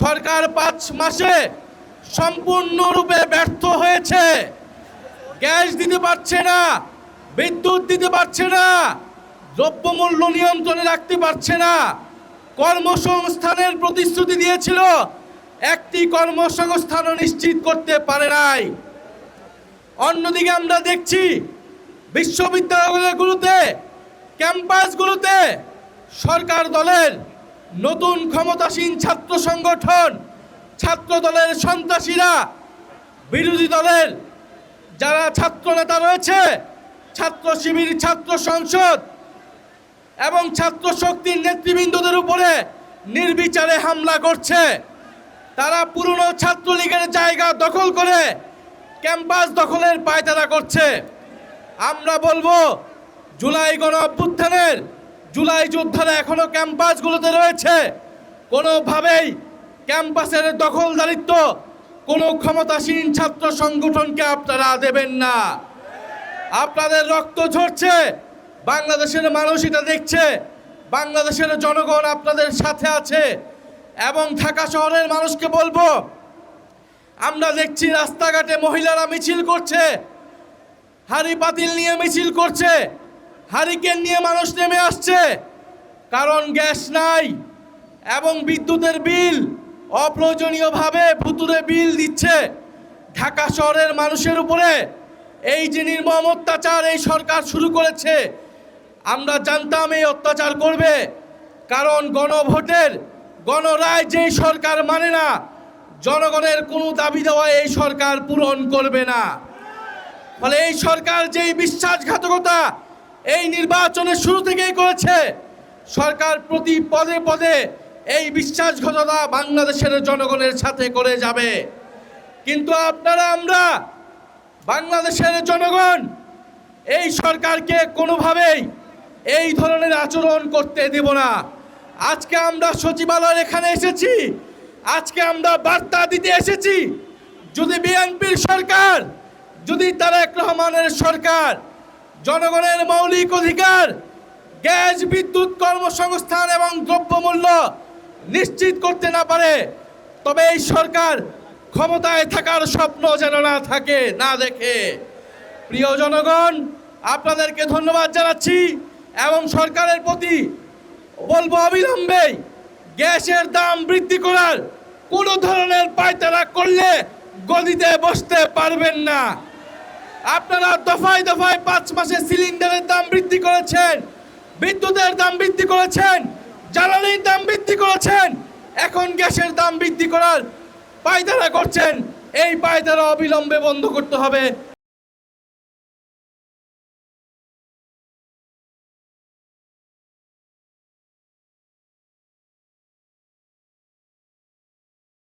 সরকার 5 মাসে সম্পূর্ণরূপে ব্যর্থ হয়েছে। গ্যাস দিতে পারছে না, বিদ্যুৎ দিতে পারছে না, দ্রব্যমূল্য নিয়ন্ত্রণে রাখতে পারছে না। কর্মসংস্থানের প্রতিশ্রুতি দিয়েছিল, একটি কর্মসংস্থানও নিশ্চিত করতে পারে নাই। অন্যদিকে আমরা দেখছি বিশ্ববিদ্যালয়গুলোতে, ক্যাম্পাসগুলোতে সরকার দলের নতুন ক্ষমতাসীন ছাত্র সংগঠন, ছাত্র দলের সন্ত্রাসীরা, বিরোধী দলের যারা ছাত্র নেতা রয়েছে, ছাত্র শিবির, ছাত্র সংসদ এবং ছাত্র শক্তির নেতৃবৃন্দদের উপরে নির্বিচারে হামলা করছে। তারা পুরনো ছাত্রলীগের জায়গা দখল করে ক্যাম্পাস দখলের পায়তারা করছে। আমরা বলবো, জুলাই গণ অভ্যুত্থানের জুলাই যোদ্ধারা এখনো ক্যাম্পাসগুলোতে রয়েছে। কোনোভাবেই ক্যাম্পাসের দখলদারিত্ব কোনো ক্ষমতাসীন ছাত্র সংগঠনকে আপনারা দেবেন না। আপনাদের রক্ত ঝরছে, বাংলাদেশের মানুষ এটা দেখছে, বাংলাদেশের জনগণ আপনাদের সাথে আছে। এবং ঢাকা শহরের মানুষকে বলবো, আমরা দেখছি রাস্তাঘাটে মহিলারা মিছিল করছে, হাঁড়ি পাতিল নিয়ে মিছিল করছে, হারিকেন নিয়ে মানুষ নেমে আসছে, কারণ গ্যাস নাই এবং বিদ্যুতের বিল অপ্রয়োজনীয়ভাবে ভুতুরে বিল দিচ্ছে। ঢাকা শহরের মানুষের উপরে এই যে নির্মম অত্যাচার এই সরকার শুরু করেছে, আমরা জানতাম এই অত্যাচার করবে, কারণ গণভোটের গণরায় যেই সরকার মানে না, জনগণের কোনো দাবি দেওয়া এই সরকার পূরণ করবে না। ফলে এই সরকার যেই বিশ্বাসঘাতকতা এই নির্বাচনের শুরু থেকেই করেছে, সরকার প্রতি পদে পদে এই বিশ্বাসঘাতকতা বাংলাদেশের জনগণের সাথে করে যাবে। কিন্তু আপনারা, আমরা বাংলাদেশের জনগণ এই সরকারকে কোনোভাবেই এই ধরনের আচরণ করতে দেব না। আজকে আমরা সচিবালয়ের এখানে এসেছি, আজকে আমরা বার্তা দিতে এসেছি, যদি বিএনপির সরকার, যদি তারেক রহমানের সরকার জনগণের মৌলিক অধিকার গ্যাস, বিদ্যুৎ, কর্মসংস্থান এবং দ্রব্যমূল্য নিশ্চিত করতে না পারে, তবে এই সরকার ক্ষমতায় থাকার স্বপ্ন যেন না থাকে, না দেখে। প্রিয় জনগণ, আপনাদেরকে ধন্যবাদ জানাচ্ছি এবং সরকারের প্রতি বলবো, অবিলম্বে গ্যাসের দাম বৃদ্ধি করার কোনো ধরনের পায়তারা করলে গদিতে বসতে পারবেন না। আপনারা দফায় দফায় 5 মাসে সিলিন্ডারের দাম বৃদ্ধি করেছেন, বিদ্যুতের দাম বৃদ্ধি করেছেন, জ্বালানির দাম বৃদ্ধি করেছেন, এখন গ্যাসের দাম বৃদ্ধি করার পায়তারা করছেন। এই পায়তারা অবিলম্বে বন্ধ করতে হবে।